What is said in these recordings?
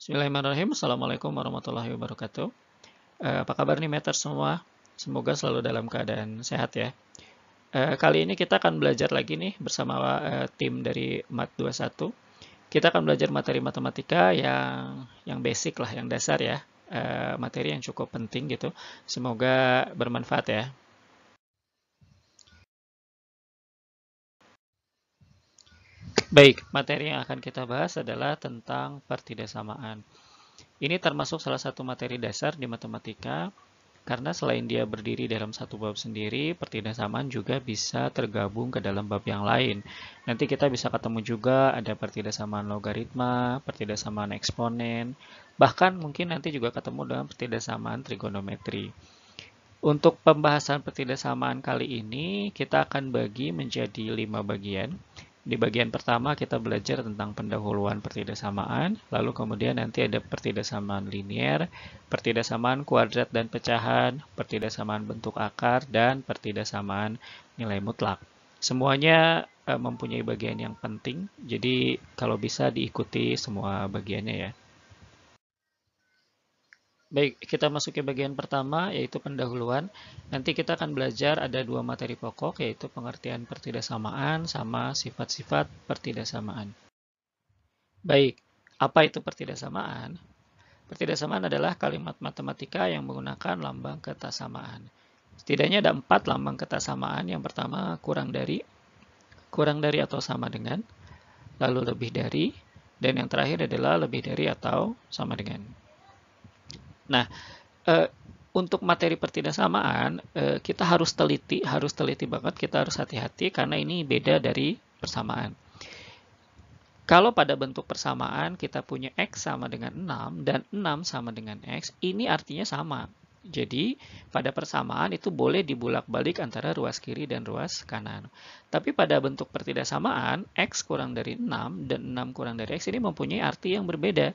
Bismillahirrahmanirrahim. Assalamualaikum warahmatullahi wabarakatuh. Apa kabar nih Meter semua? Semoga selalu dalam keadaan sehat ya. Kali ini kita akan belajar lagi nih bersama tim dari Mat 21. Kita akan belajar materi matematika yang basic lah, yang dasar ya. Materi yang cukup penting gitu. Semoga bermanfaat ya. Baik, materi yang akan kita bahas adalah tentang pertidaksamaan. Ini termasuk salah satu materi dasar di matematika. Karena selain dia berdiri dalam satu bab sendiri, pertidaksamaan juga bisa tergabung ke dalam bab yang lain. Nanti kita bisa ketemu juga ada pertidaksamaan logaritma, pertidaksamaan eksponen, bahkan mungkin nanti juga ketemu dengan pertidaksamaan trigonometri. Untuk pembahasan pertidaksamaan kali ini, kita akan bagi menjadi 5 bagian. Di bagian pertama kita belajar tentang pendahuluan pertidaksamaan, lalu kemudian nanti ada pertidaksamaan linier, pertidaksamaan kuadrat dan pecahan, pertidaksamaan bentuk akar, dan pertidaksamaan nilai mutlak. Semuanya mempunyai bagian yang penting, jadi kalau bisa diikuti semua bagiannya ya. Baik, kita masuk ke bagian pertama, yaitu pendahuluan. Nanti kita akan belajar ada dua materi pokok, yaitu pengertian pertidaksamaan sama sifat-sifat pertidaksamaan. Baik, apa itu pertidaksamaan? Pertidaksamaan adalah kalimat matematika yang menggunakan lambang ketasamaan. Setidaknya ada 4 lambang ketasamaan. Yang pertama, kurang dari atau sama dengan, lalu lebih dari, dan yang terakhir adalah lebih dari atau sama dengan. Nah, eh, untuk materi pertidaksamaan, kita harus teliti banget, kita harus hati-hati karena ini beda dari persamaan. Kalau pada bentuk persamaan kita punya X sama dengan 6 dan 6 sama dengan X, ini artinya sama. Jadi, pada persamaan itu boleh dibulak-balik antara ruas kiri dan ruas kanan. Tapi pada bentuk pertidaksamaan, X kurang dari 6 dan 6 kurang dari X ini mempunyai arti yang berbeda.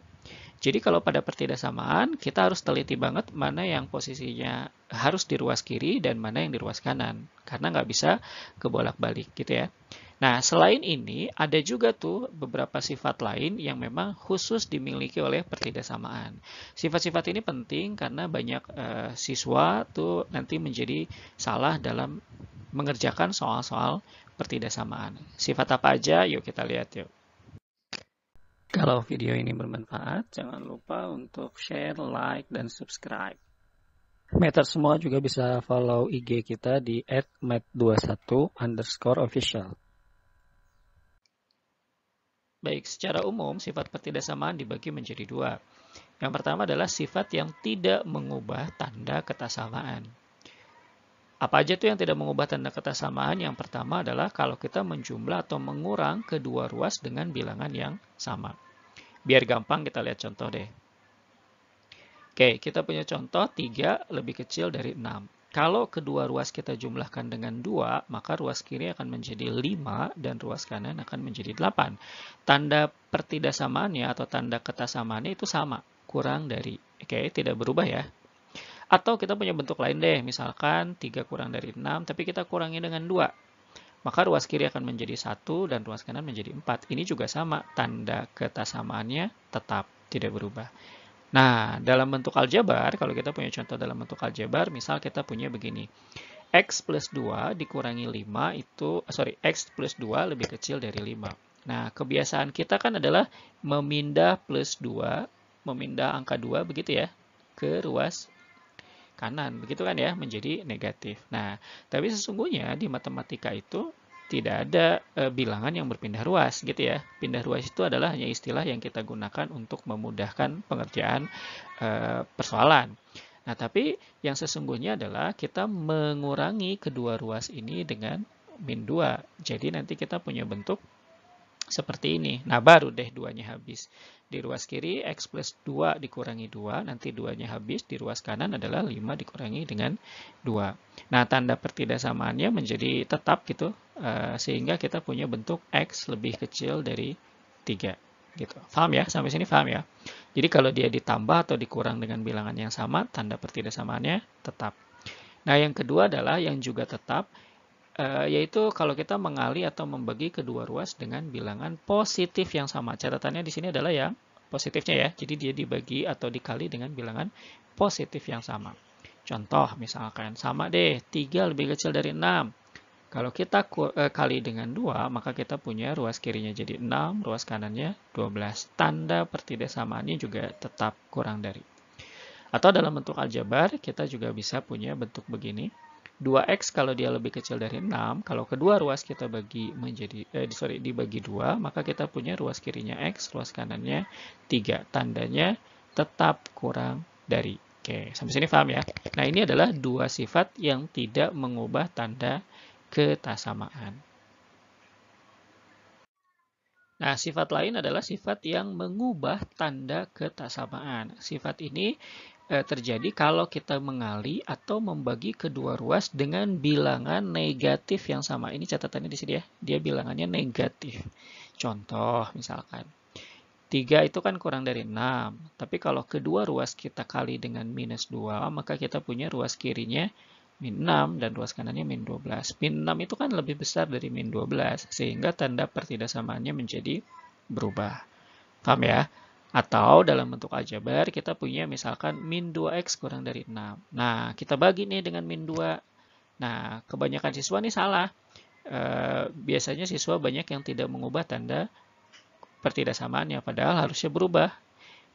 Jadi kalau pada pertidaksamaan, kita harus teliti banget mana yang posisinya harus di ruas kiri dan mana yang di ruas kanan. Karena nggak bisa kebolak-balik gitu ya. Nah, selain ini, ada juga tuh beberapa sifat lain yang memang khusus dimiliki oleh pertidaksamaan. Sifat-sifat ini penting karena banyak siswa tuh nanti menjadi salah dalam mengerjakan soal-soal pertidaksamaan. Sifat apa aja? Yuk kita lihat yuk. Kalau video ini bermanfaat, jangan lupa untuk share, like, dan subscribe. Meter semua juga bisa follow IG kita di @met21_official. Baik, secara umum sifat pertidaksamaan dibagi menjadi dua. Yang pertama adalah sifat yang tidak mengubah tanda ketasamaan. Apa aja tuh yang tidak mengubah tanda ketasamaan? Yang pertama adalah kalau kita menjumlah atau mengurang kedua ruas dengan bilangan yang sama. Biar gampang kita lihat contoh deh. Oke, kita punya contoh 3 lebih kecil dari 6. Kalau kedua ruas kita jumlahkan dengan 2, maka ruas kiri akan menjadi 5 dan ruas kanan akan menjadi 8. Tanda pertidaksamaannya atau tanda ketasamaannya itu sama, kurang dari. Oke, tidak berubah ya. Atau kita punya bentuk lain deh, misalkan 3 kurang dari 6, tapi kita kurangi dengan 2. Maka ruas kiri akan menjadi 1 dan ruas kanan menjadi 4. Ini juga sama, tanda ketasamaannya tetap tidak berubah. Nah, dalam bentuk aljabar, kalau kita punya contoh dalam bentuk aljabar, misal kita punya begini. X plus 2 dikurangi 5 itu, X plus 2 lebih kecil dari 5. Nah, kebiasaan kita kan adalah memindah plus 2, memindah angka 2 begitu ya, ke ruas kanan. Begitu kan ya, menjadi negatif. Nah, tapi sesungguhnya di matematika itu tidak ada bilangan yang berpindah ruas gitu ya. Pindah ruas itu adalah hanya istilah yang kita gunakan untuk memudahkan pengerjaan persoalan. Nah, tapi yang sesungguhnya adalah kita mengurangi kedua ruas ini dengan min 2. Jadi nanti kita punya bentuk seperti ini. Nah, baru deh 2-nya habis. Di ruas kiri, X plus 2 dikurangi 2, nanti 2-nya habis. Di ruas kanan adalah 5 dikurangi dengan 2. Nah, tanda pertidaksamaannya menjadi tetap gitu, sehingga kita punya bentuk X lebih kecil dari 3. Gitu. Paham ya? Sampai sini paham ya? Jadi kalau dia ditambah atau dikurang dengan bilangan yang sama, tanda pertidaksamaannya tetap. Nah, yang kedua adalah yang juga tetap, yaitu kalau kita mengali atau membagi kedua ruas dengan bilangan positif yang sama. Catatannya di sini adalah yang positifnya ya. Jadi dia dibagi atau dikali dengan bilangan positif yang sama. Contoh misalkan sama deh, 3 lebih kecil dari 6. Kalau kita kali dengan 2, maka kita punya ruas kirinya jadi 6, ruas kanannya 12. Tanda pertidaksamannya juga tetap kurang dari. Atau dalam bentuk aljabar, kita juga bisa punya bentuk begini. 2x kalau dia lebih kecil dari 6, kalau kedua ruas kita dibagi 2, maka kita punya ruas kirinya x, ruas kanannya 3. Tandanya tetap kurang dari. Oke, sampai sini paham ya? Nah, ini adalah dua sifat yang tidak mengubah tanda ketasamaan. Nah, sifat lain adalah sifat yang mengubah tanda ketasamaan. Sifat ini terjadi kalau kita mengali atau membagi kedua ruas dengan bilangan negatif yang sama. Ini catatannya di sini ya, dia bilangannya negatif. Contoh misalkan, 3 itu kan kurang dari 6. Tapi kalau kedua ruas kita kali dengan minus 2, maka kita punya ruas kirinya min 6 dan ruas kanannya min 12. Min 6 itu kan lebih besar dari min 12, sehingga tanda pertidaksamaannya menjadi berubah. Paham ya? Atau dalam bentuk aljabar, kita punya misalkan min 2x kurang dari 6. Nah, kita bagi nih dengan min 2. Nah, kebanyakan siswa nih salah. Biasanya siswa banyak yang tidak mengubah tanda pertidaksamaannya, padahal harusnya berubah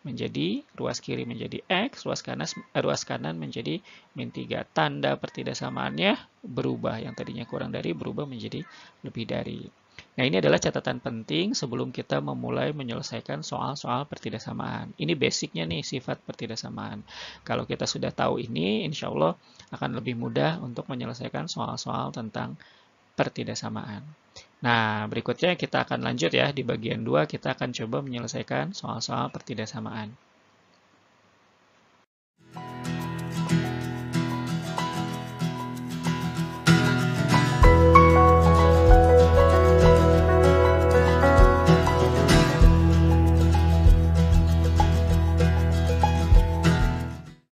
menjadi ruas kiri menjadi X, ruas kanan menjadi min 3. Tanda pertidaksamaannya berubah. Yang tadinya kurang dari berubah menjadi lebih dari. Nah, ini adalah catatan penting sebelum kita memulai menyelesaikan soal-soal pertidaksamaan. Ini basicnya nih, sifat pertidaksamaan. Kalau kita sudah tahu ini, insya Allah akan lebih mudah untuk menyelesaikan soal-soal tentang pertidaksamaan. Nah, berikutnya kita akan lanjut ya. Di bagian 2 kita akan coba menyelesaikan soal-soal pertidaksamaan.